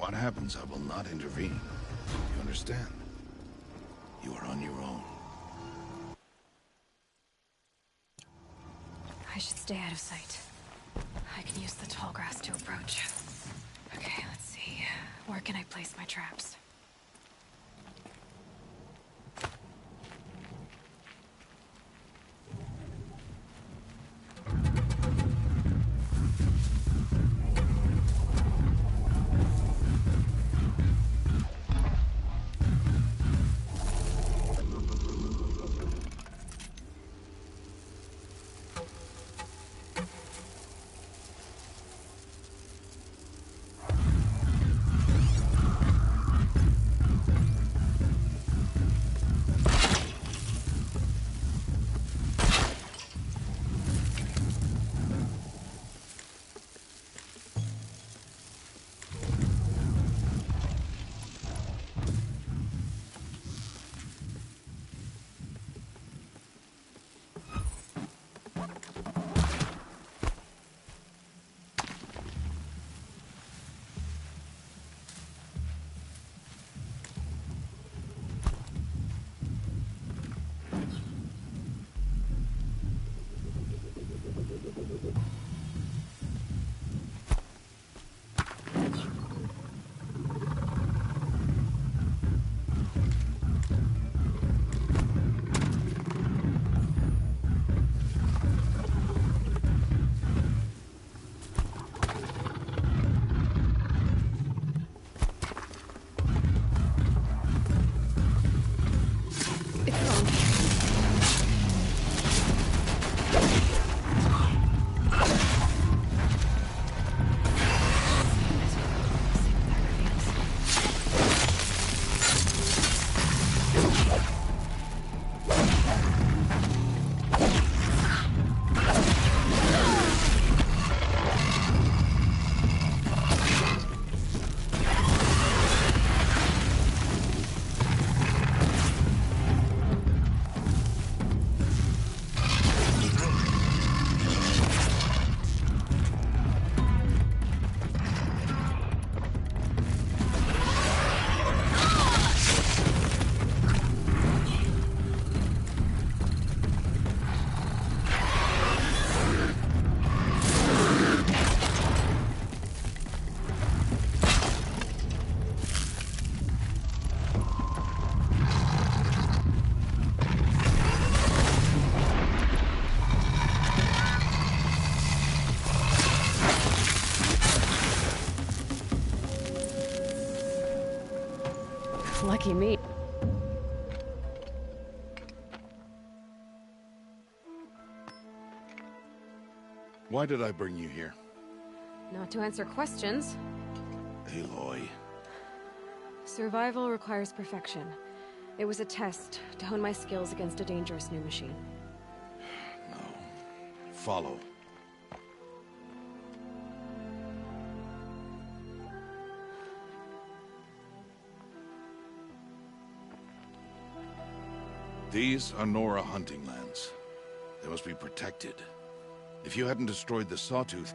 what happens, I will not intervene. You understand? You are on your own. I should stay out of sight. I can use the tall grass to approach. Okay, let's see. Where can I place my traps? Lucky me. Why did I bring you here? Not to answer questions. Aloy. Survival requires perfection. It was a test to hone my skills against a dangerous new machine. No. Follow. These are Nora hunting lands. They must be protected. If you hadn't destroyed the Sawtooth,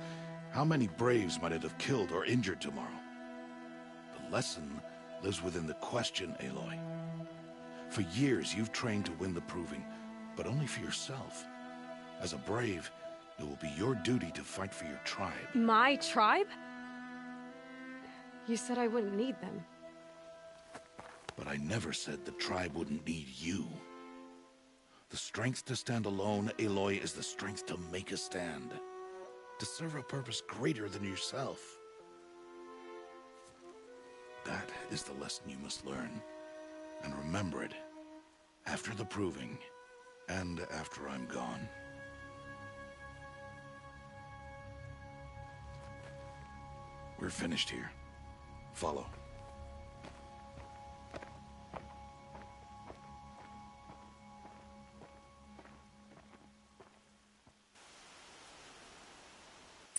how many Braves might it have killed or injured tomorrow? The lesson lives within the question, Aloy. For years, you've trained to win the Proving, but only for yourself. As a Brave, it will be your duty to fight for your tribe. My tribe? You said I wouldn't need them. But I never said the tribe wouldn't need you. The strength to stand alone, Aloy, is the strength to make a stand. To serve a purpose greater than yourself. That is the lesson you must learn. And remember it. After the Proving. And after I'm gone. We're finished here. Follow.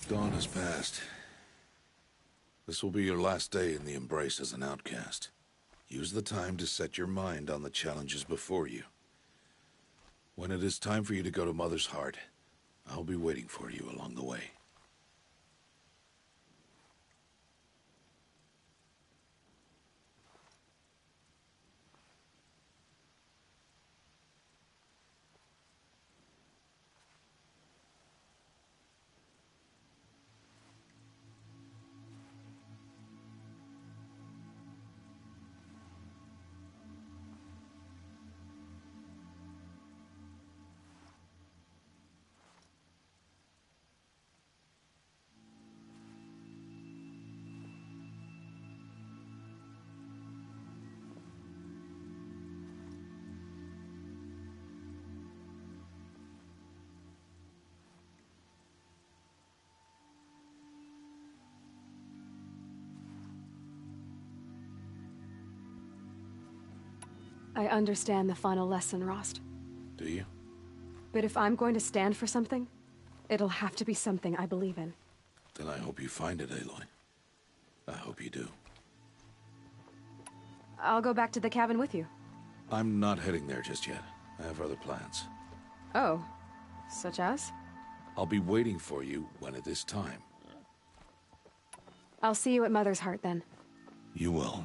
Dawn has passed. This will be your last day in the Embrace as an outcast. Use the time to set your mind on the challenges before you. When it is time for you to go to Mother's Heart, I'll be waiting for you along the way. I understand the final lesson, Rost. Do you? But if I'm going to stand for something, it'll have to be something I believe in. Then I hope you find it, Aloy. I hope you do. I'll go back to the cabin with you. I'm not heading there just yet. I have other plans. Oh, such as? I'll be waiting for you when it is time. I'll see you at Mother's Heart then. You will.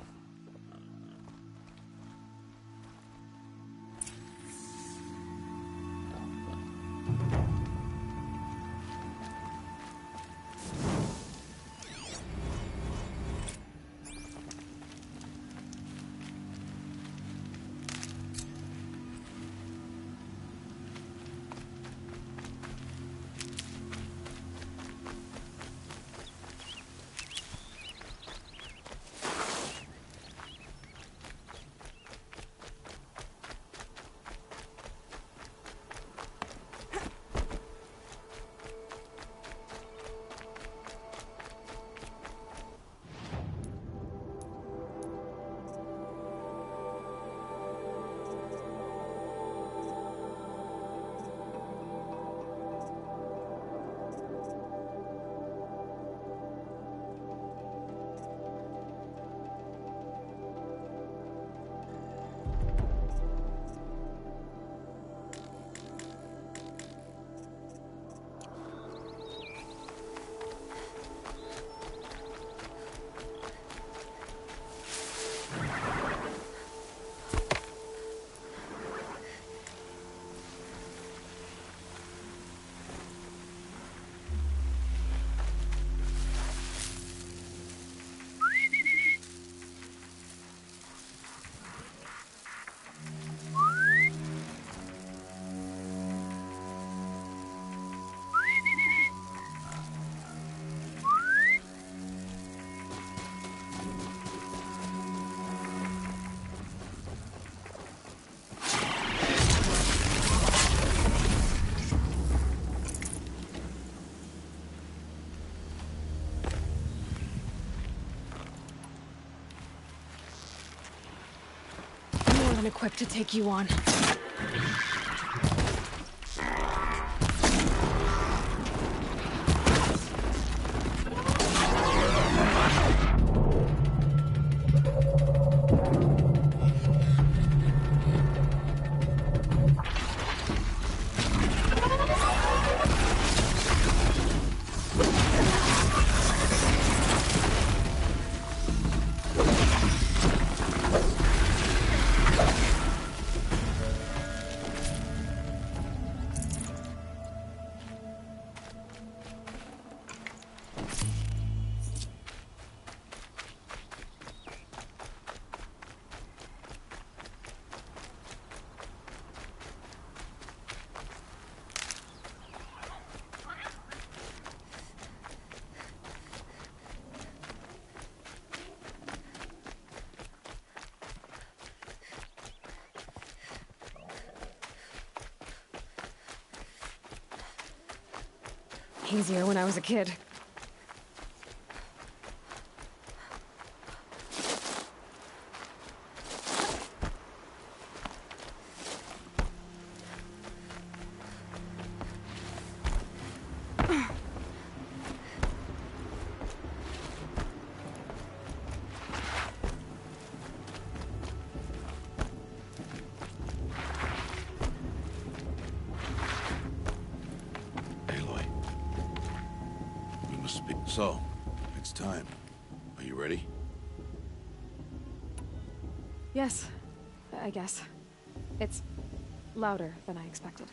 More than equipped to take you on. Easier when I was a kid. So, it's time. Are you ready? Yes, I guess. It's louder than I expected.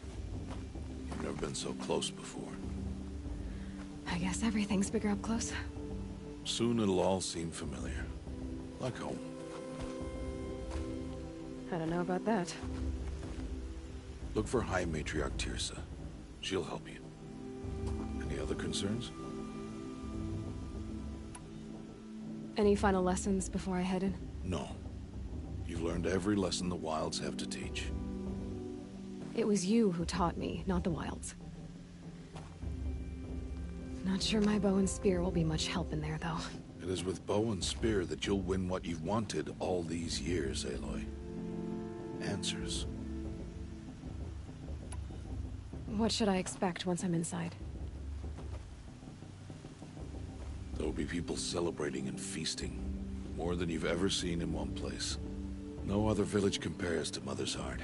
You've never been so close before. I guess everything's bigger up close. Soon it'll all seem familiar. Like home. I don't know about that. Look for High Matriarch Tirsa. She'll help you. Any other concerns? Any final lessons before I head in? No. You've learned every lesson the Wilds have to teach. It was you who taught me, not the Wilds. Not sure my bow and spear will be much help in there, though. It is with bow and spear that you'll win what you've wanted all these years, Aloy. answers. What should I expect once I'm inside? There will be people celebrating and feasting. More than you've ever seen in one place. No other village compares to Mother's Heart.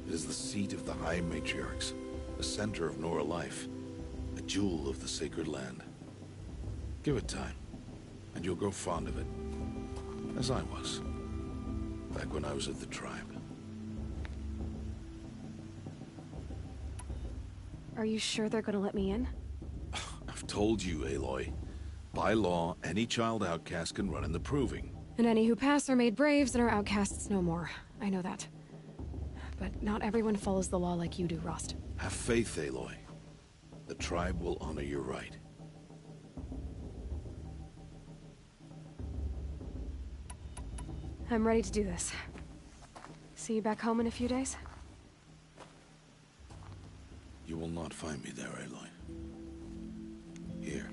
It is the seat of the High Matriarchs, the center of Nora life, a jewel of the sacred land. Give it time, and you'll grow fond of it. As I was, back when I was at the tribe. Are you sure they're gonna let me in? I've told you, Aloy. By law, any child outcast can run in the Proving. And any who pass are made braves and are outcasts no more. I know that. But not everyone follows the law like you do, Rost. Have faith, Aloy. The tribe will honor your right. I'm ready to do this. See you back home in a few days? You will not find me there, Aloy. Here.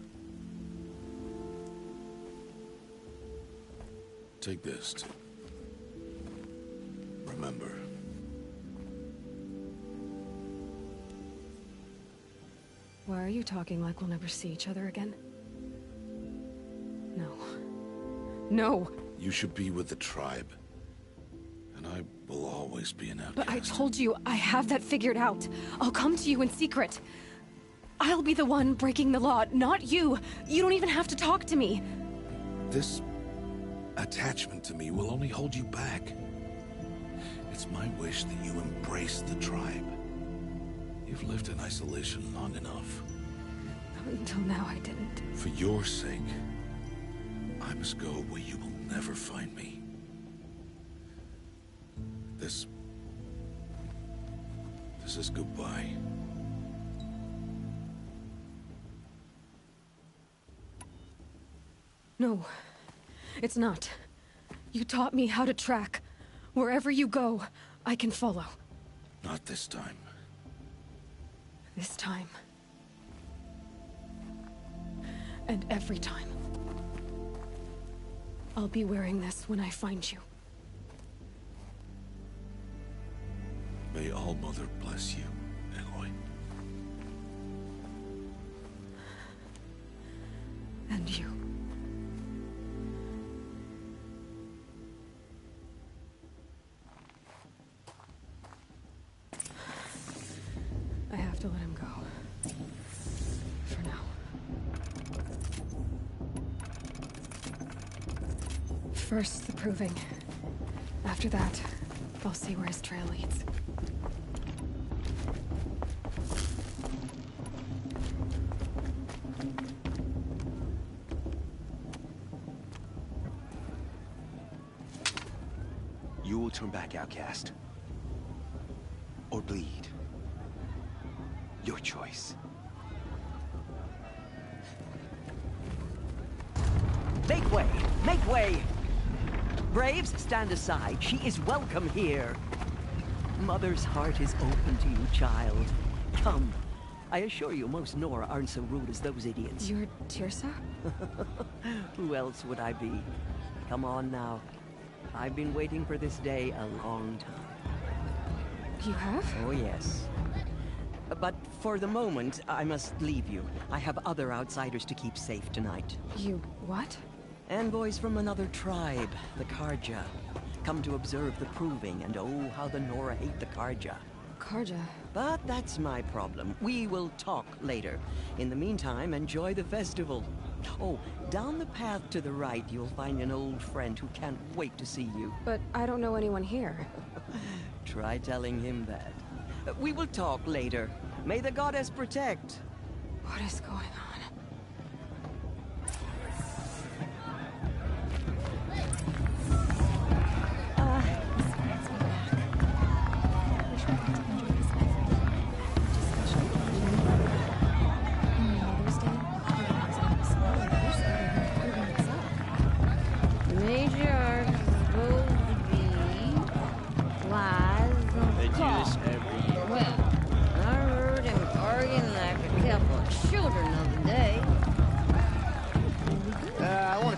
Take this to remember. Why are you talking like we'll never see each other again? No. No! You should be with the tribe. And I will always be an outcast. But I told you, I have that figured out. I'll come to you in secret. I'll be the one breaking the law, not you. You don't even have to talk to me. This attachment to me will only hold you back. It's my wish that you embrace the tribe. You've lived in isolation long enough. Until now, I didn't. For your sake, I must go where you will never find me. This is goodbye. No, it's not. You taught me how to track. Wherever you go, I can follow. Not this time. This time. And every time. I'll be wearing this when I find you. May All-Mother bless you, Aloy. And you. I have to let him go. For now. First, the Proving. After that, I'll see where his trail leads. You will turn back, outcast. Or bleed. Your choice. Make way! Make way! Braves, stand aside. She is welcome here. Mother's heart is open to you, child. Come. I assure you, most Nora aren't so rude as those idiots. You're Tirsa? Who else would I be? Come on now. I've been waiting for this day a long time. You have? Oh, yes. But for the moment, I must leave you. I have other outsiders to keep safe tonight. You what? Envoys from another tribe, the Karja. Come to observe the Proving, and oh, how the Nora hate the Karja. Karja. But that's my problem. We will talk later. In the meantime, enjoy the festival. Oh, down the path to the right, you'll find an old friend who can't wait to see you. But I don't know anyone here. Try telling him that. We will talk later. May the goddess protect. What is going on?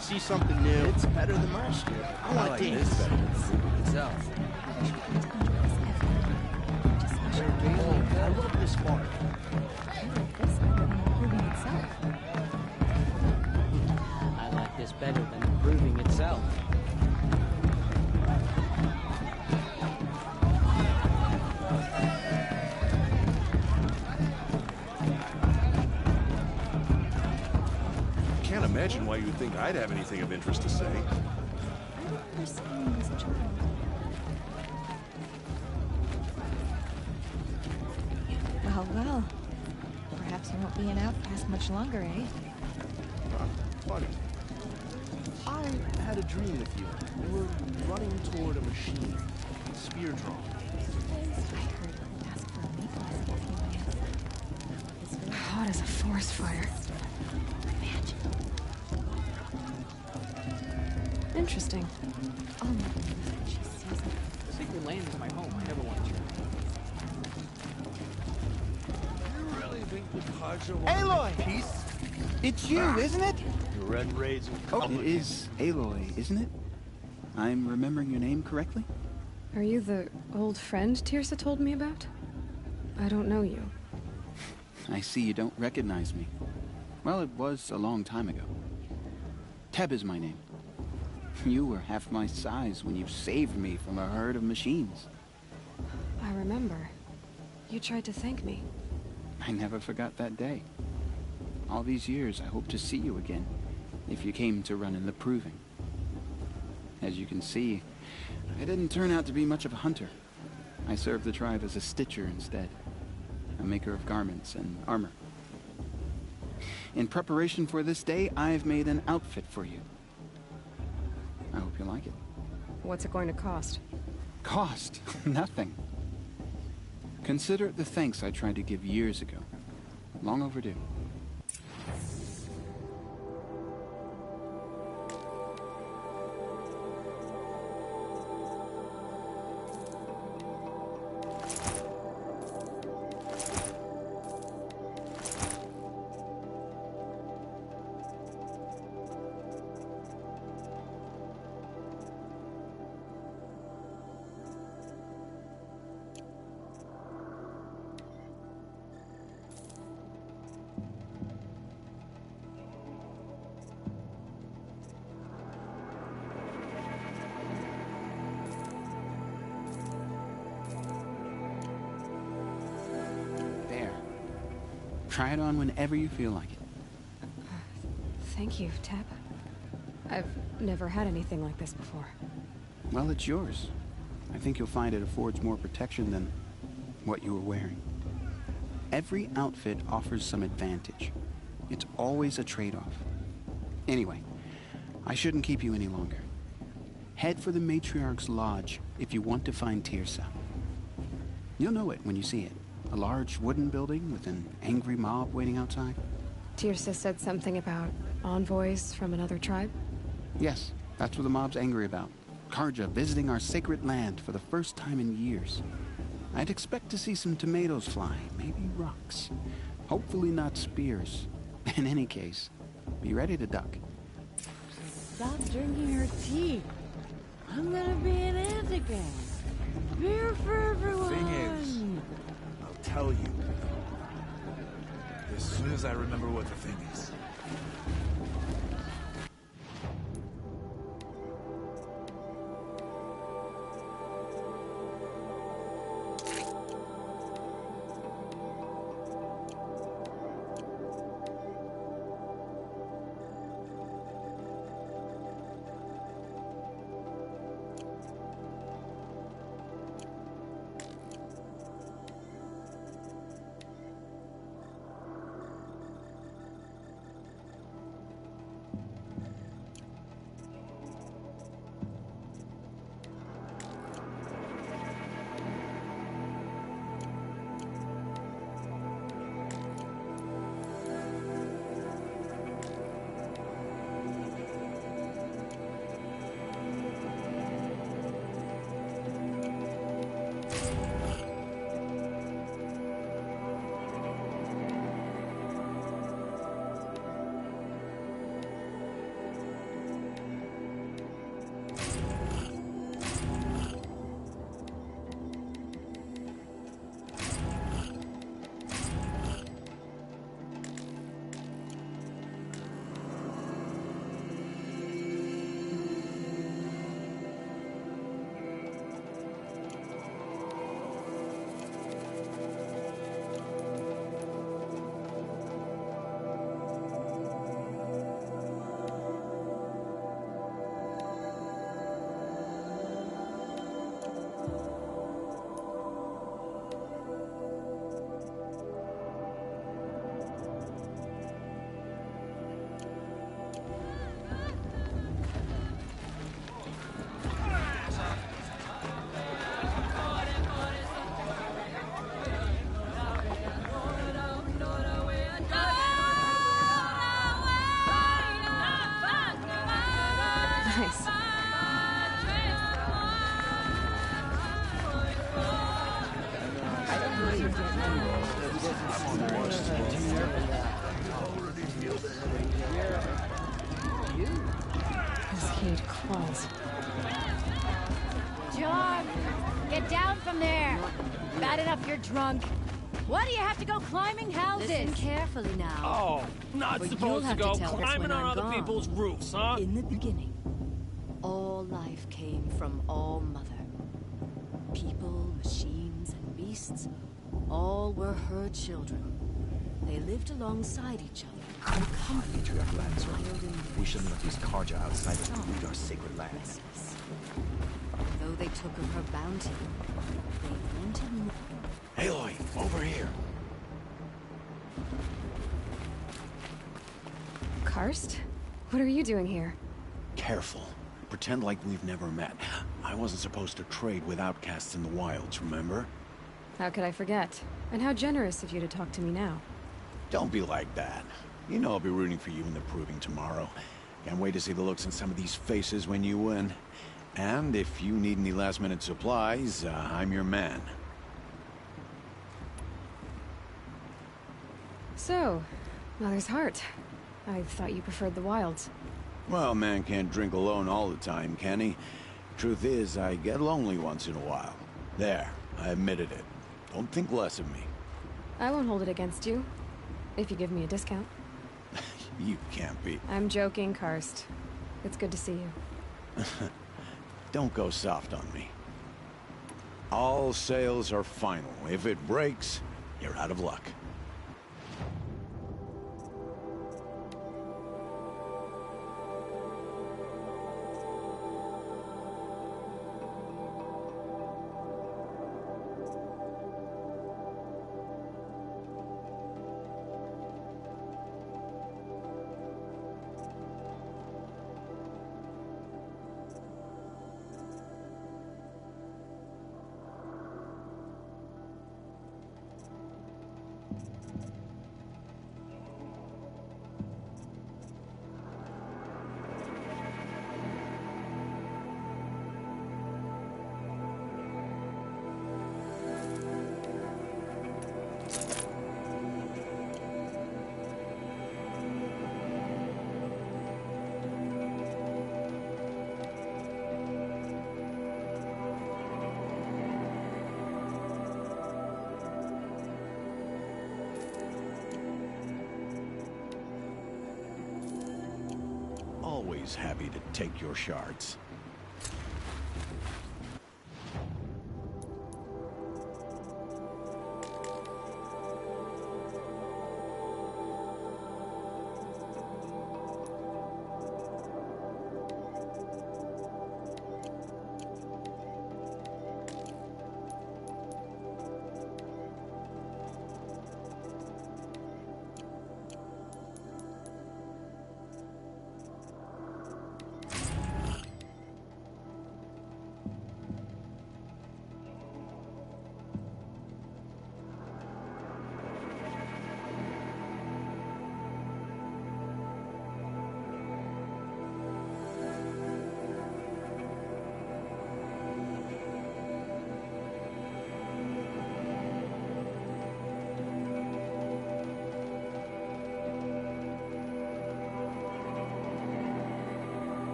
See something new. It's better than last year. I want this better than food itself. I love this part. I like this better than improving itself. Can't imagine why you would think I'd have anything of interest to say. I don't understand you as a child. Well. Perhaps you won't be an outcast much longer, eh? Huh, funny. I had a dream with you. We were running toward a machine. Spear drawn. I heard you ask for a meatball if you went. Hot as a forest fire. Interesting. Oh my goodness, she sees it. The secret land is my home. I never want to try. You really think the Kaja wants Aloy! peace? It's you, isn't it? The Whoreizen. Oh, it is Aloy, isn't it? I'm remembering your name correctly? Are you the old friend Tirsa told me about? I don't know you. I see you don't recognize me. Well, it was a long time ago. Teb is my name. You were half my size when you saved me from a herd of machines. I remember. You tried to thank me. I never forgot that day. All these years, I hope to see you again, if you came to run in the proving. As you can see, I didn't turn out to be much of a hunter. I served the tribe as a stitcher instead, a maker of garments and armor. In preparation for this day, I've made an outfit for you. I hope you like it. What's it going to cost? Cost? Nothing. Consider it the thanks I tried to give years ago. Long overdue. Try it on whenever you feel like it. Thank you, Teb. I've never had anything like this before. Well, it's yours. I think you'll find it affords more protection than what you were wearing. Every outfit offers some advantage. It's always a trade-off. Anyway, I shouldn't keep you any longer. Head for the Matriarch's Lodge if you want to find Tirsa. You'll know it when you see it. A large wooden building with an angry mob waiting outside. Tirsa said something about envoys from another tribe? Yes, that's what the mob's angry about. Karja visiting our sacred land for the first time in years. I'd expect to see some tomatoes fly, maybe rocks. Hopefully not spears. In any case, be ready to duck. Stop drinking her tea. I'm gonna be an aunt again. Beer for everyone. Thing is, I'll tell you as soon as I remember what the thing is. Nice. Those huge claws. John, get down from there. Bad enough you're drunk. Why do you have to go climbing houses? Listen carefully now. Oh, not For you'll supposed to have to go tell this climbing when on I'm other gone. people's roofs, huh? In the beginning, all life came from All Mother. People, machines, and beasts, all were her children. They lived alongside each other. Get to our lands, Wild and we shouldn't let these Karja outsiders pollute our sacred lands. restless. Though they took of her bounty, they wanted more. Aloy, over here. Karst? What are you doing here? Careful. Pretend like we've never met. I wasn't supposed to trade with outcasts in the wilds, remember? How could I forget? And how generous of you to talk to me now. Don't be like that. You know I'll be rooting for you in the proving tomorrow. Can't wait to see the looks on some of these faces when you win. And if you need any last-minute supplies, I'm your man. So, Mother's Heart. I thought you preferred the wilds. Well, man can't drink alone all the time, can he? Truth is, I get lonely once in a while. There, I admitted it. Don't think less of me. I won't hold it against you. If you give me a discount. You can't be. I'm joking, Karst. It's good to see you. Don't go soft on me. All sales are final. If it breaks, you're out of luck. Always happy to take your shards.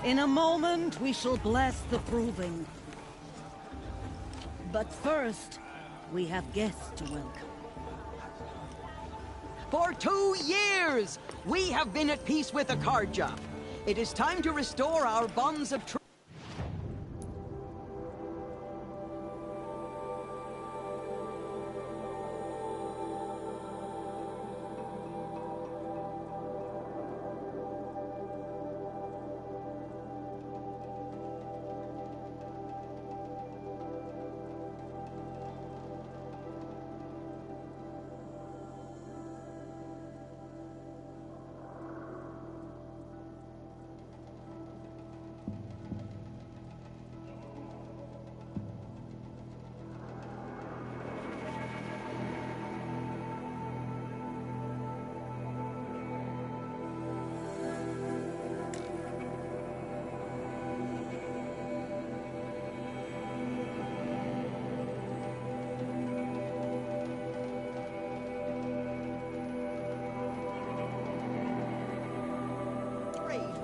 In a moment, we shall bless the proving. But first, we have guests to welcome. For 2 years, we have been at peace with the Karja. It is time to restore our bonds of trust.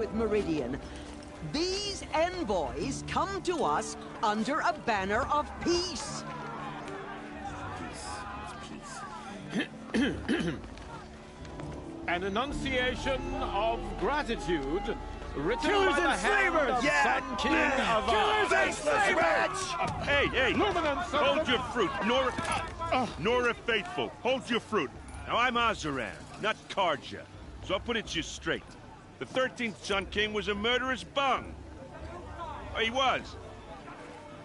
with Meridian. These envoys come to us under a banner of peace. An enunciation of gratitude written Killers by the and hand slavers! of Yeah! Sun King Avad. Killers and slavers! Hey, hey! Luminance of Hold the- your fruit, Nora Faithful. Hold your fruit. Now I'm Azaran, not Karja, so I'll put it to you straight. The 13th Sun King was a murderous bung. Oh, he was.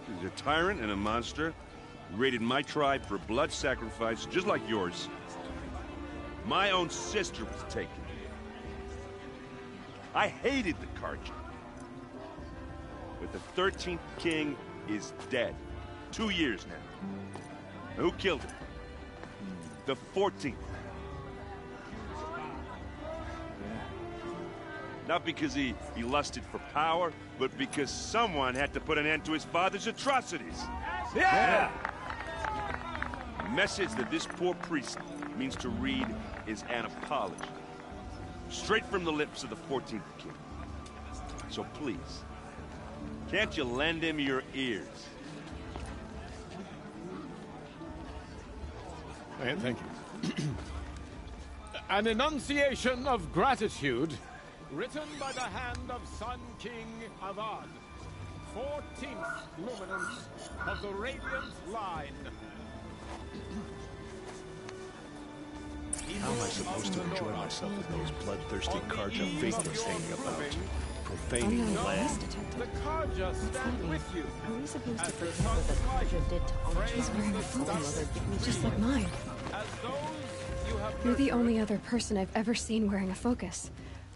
He was a tyrant and a monster. He raided my tribe for blood sacrifice, just like yours. My own sister was taken. I hated the Karja. But the 13th king is dead. 2 years now. Now, who killed him? The 14th. Not because he lusted for power, but because someone had to put an end to his father's atrocities. Yeah! The message that this poor priest means to read is an apology. Straight from the lips of the 14th king. So please, can't you lend him your ears? Thank you. An enunciation of gratitude written by the hand of Sun King Avad, 14th luminance of the Radiant Line. How am I supposed to enjoy myself with those bloodthirsty Karja faithless hanging about, profaning the land? The Karja stand with you. Are we supposed to forget what the Karja did to all? She's wearing a focus, just like mine. You're the only other person I've ever seen wearing a focus.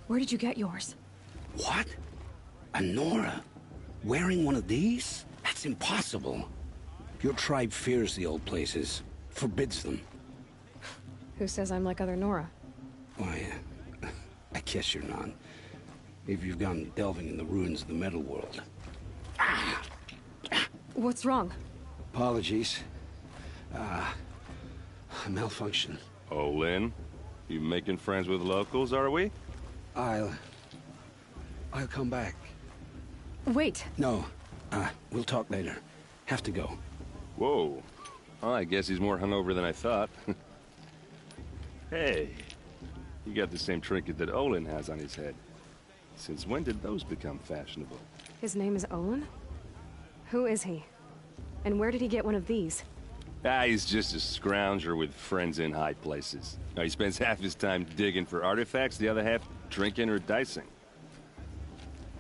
Where did you get yours? What? A Nora? Wearing one of these? That's impossible. Your tribe fears the old places, forbids them. Who says I'm like other Nora? Why, I guess you're not. If you've gone delving in the ruins of the metal world. What's wrong? Apologies. A malfunction. Oh, Lynn? You making friends with locals, are we? I'll come back. Wait. No. We'll talk later. Have to go. Whoa. Well, I guess he's more hungover than I thought. Hey, you got the same trinket that Olin has on his head. Since when did those become fashionable? His name is Olin? Who is he? And where did he get one of these? He's just a scrounger with friends in high places. He spends half his time digging for artifacts, the other half drinking or dicing.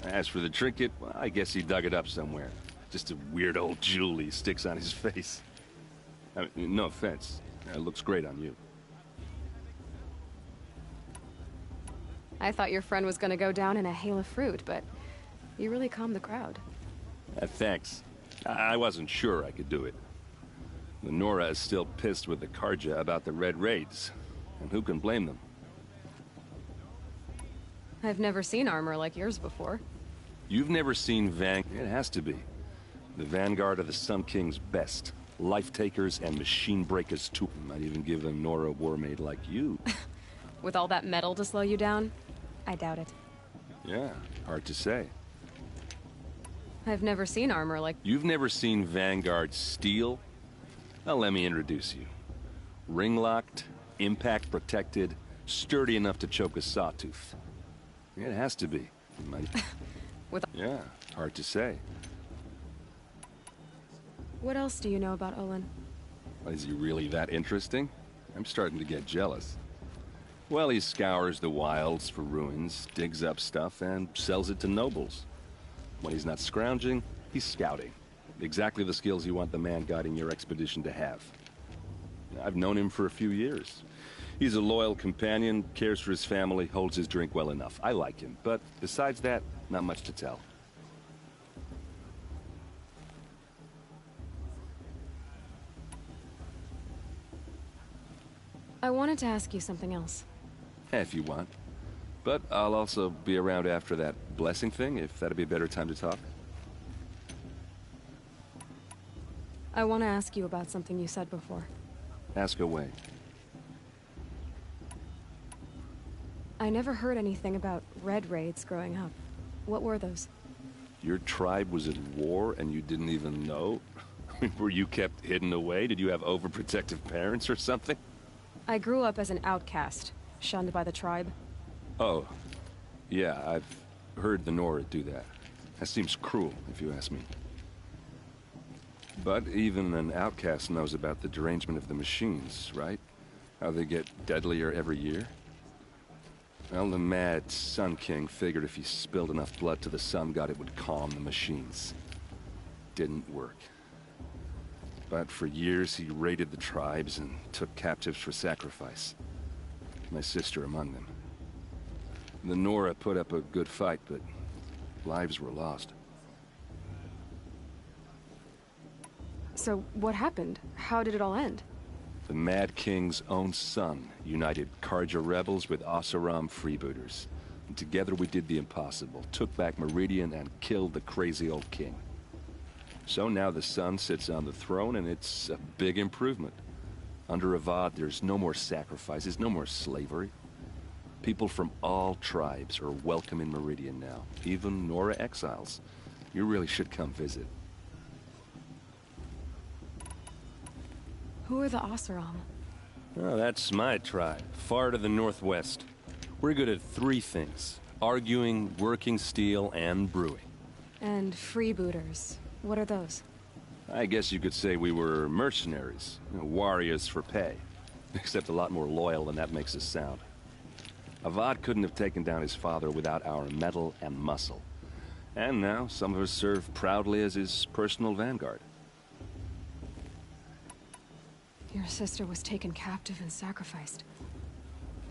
As for the trinket, well, I guess he dug it up somewhere. Just a weird old jewel he sticks on his face. I mean, no offense. It looks great on you. I thought your friend was gonna go down in a hail of fruit, but you really calmed the crowd. Thanks. I wasn't sure I could do it. The Nora is still pissed with the Karja about the Red Raids, and who can blame them? I've never seen armor like yours before. You've never seen It has to be. The vanguard of the Sun King's best. Life takers and machine breakers too. Might even give a Nora war maid like you. With all that metal to slow you down? I doubt it. Yeah, hard to say. I've never seen armor like... You've never seen Vanguard steel? Well, let me introduce you. Ring-locked, impact-protected, sturdy enough to choke a sawtooth. It has to be. Yeah, hard to say. What else do you know about Olin? Is he really that interesting? I'm starting to get jealous. Well, he scours the wilds for ruins, digs up stuff, and sells it to nobles. When he's not scrounging, he's scouting. Exactly the skills you want the man guiding your expedition to have. I've known him for a few years. He's a loyal companion, cares for his family, holds his drink well enough. I like him, but besides that, not much to tell. I wanted to ask you something else. If you want. But I'll also be around after that blessing thing, if that'd be a better time to talk. I want to ask you about something you said before. Ask away. I never heard anything about red raids growing up. What were those? Your tribe was at war and you didn't even know? Were you kept hidden away? Did you have overprotective parents or something? I grew up as an outcast, shunned by the tribe. Oh, yeah, I've heard the Nora do that. That seems cruel, if you ask me. But even an outcast knows about the derangement of the machines, right? How they get deadlier every year? Well, the mad Sun King figured if he spilled enough blood to the Sun God, it would calm the machines. Didn't work. But for years, he raided the tribes and took captives for sacrifice. My sister among them. The Nora put up a good fight, but lives were lost. So, what happened? How did it all end? The Mad King's own son united Karja rebels with Oseram freebooters. And together we did the impossible, took back Meridian and killed the crazy old king. So now the son sits on the throne and it's a big improvement. Under Avad, there's no more sacrifices, no more slavery. People from all tribes are welcome in Meridian now, even Nora exiles. You really should come visit. Who are the Oseram? Oh, that's my tribe, far to the northwest. We're good at 3 things: arguing, working steel, and brewing. And freebooters. What are those? I guess you could say we were mercenaries, warriors for pay. Except a lot more loyal than that makes us sound. Avad couldn't have taken down his father without our metal and muscle. And now, some of us serve proudly as his personal vanguard. Your sister was taken captive and sacrificed.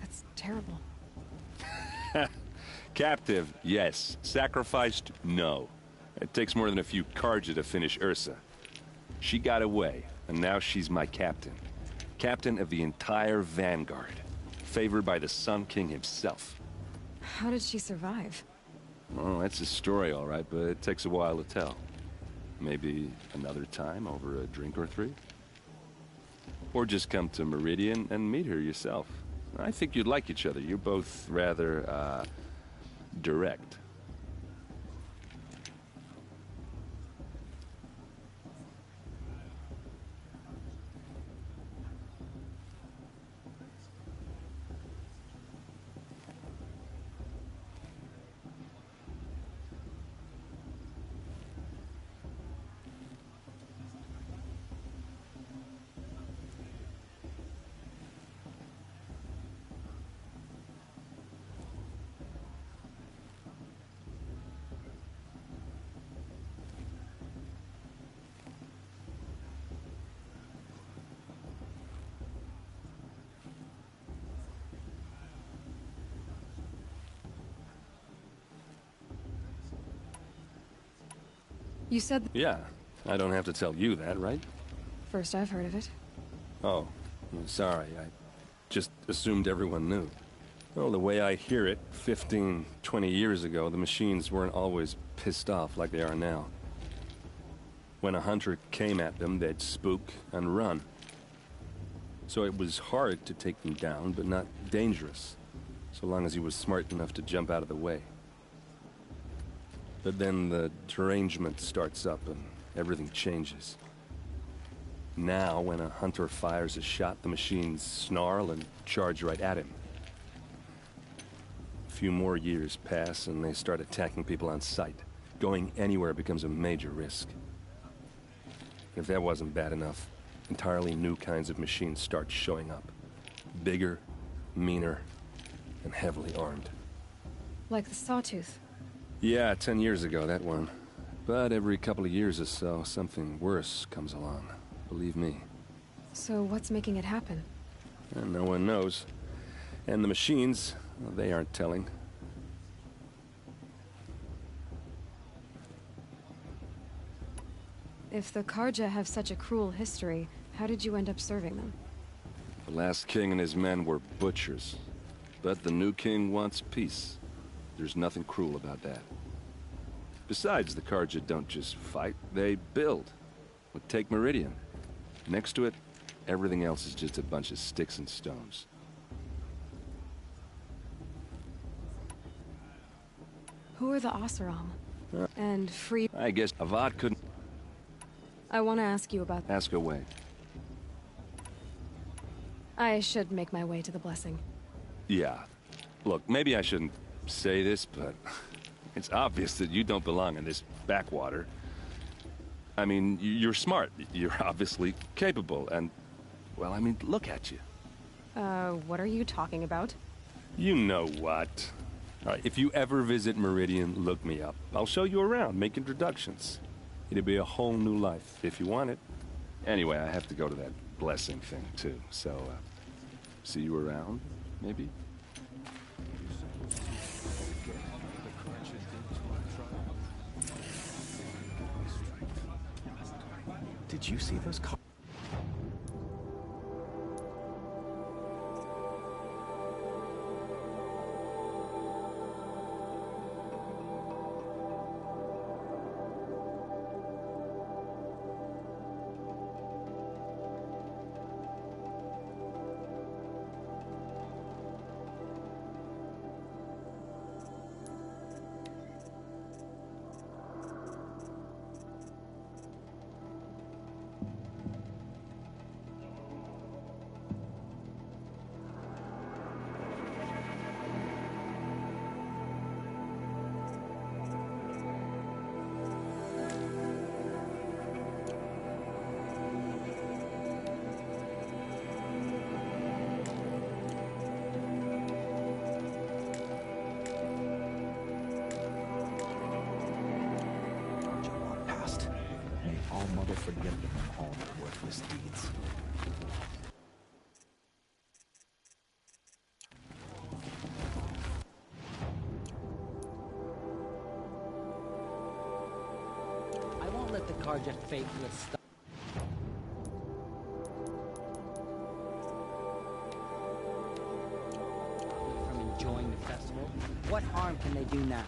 That's terrible. Captive, yes. Sacrificed, no. It takes more than a few Karja to finish Ursa. She got away, and now she's my captain. Captain of the entire vanguard. Favored by the Sun King himself. How did she survive? Well, that's a story, all right, but it takes a while to tell. Maybe another time over a drink or 3? Or just come to Meridian and meet her yourself. I think you'd like each other. You're both rather, direct. You said... Yeah, I don't have to tell you that, right? First I've heard of it. Oh, I'm sorry. I just assumed everyone knew. Well, the way I hear it, 15, 20 years ago, the machines weren't always pissed off like they are now. When a hunter came at them, they'd spook and run. So it was hard to take them down, but not dangerous, so long as he was smart enough to jump out of the way. But then the derangement starts up and everything changes. Now, when a hunter fires a shot, the machines snarl and charge right at him. A few more years pass and they start attacking people on sight. Going anywhere becomes a major risk. If that wasn't bad enough, entirely new kinds of machines start showing up. Bigger, meaner, and heavily armed. Like the Sawtooth. Yeah, 10 years ago, that one. But every couple of years or so, something worse comes along. Believe me. So what's making it happen? And no one knows. And the machines, well, they aren't telling. If the Karja have such a cruel history, how did you end up serving them? The last king and his men were butchers. But the new king wants peace. There's nothing cruel about that. Besides, the Karja don't just fight, they build. Well, take Meridian. Next to it, everything else is just a bunch of sticks and stones. Who are the Oseram? And free... I guess Avad couldn't... I want to ask you about... Ask away. I should make my way to the blessing. Yeah. Look, maybe I shouldn't say this, but it's obvious that you don't belong in this backwater. I mean, you're smart. You're obviously capable, and... Well, I mean, look at you. What are you talking about? You know what. All right, if you ever visit Meridian, look me up. I'll show you around, make introductions. It'll be a whole new life, if you want it. Anyway, I have to go to that blessing thing, too. So, see you around, maybe? Did you see those cars? All Mother forget them and all their worthless deeds. I won't let the Karja faithless stop. From enjoying the festival? What harm can they do now?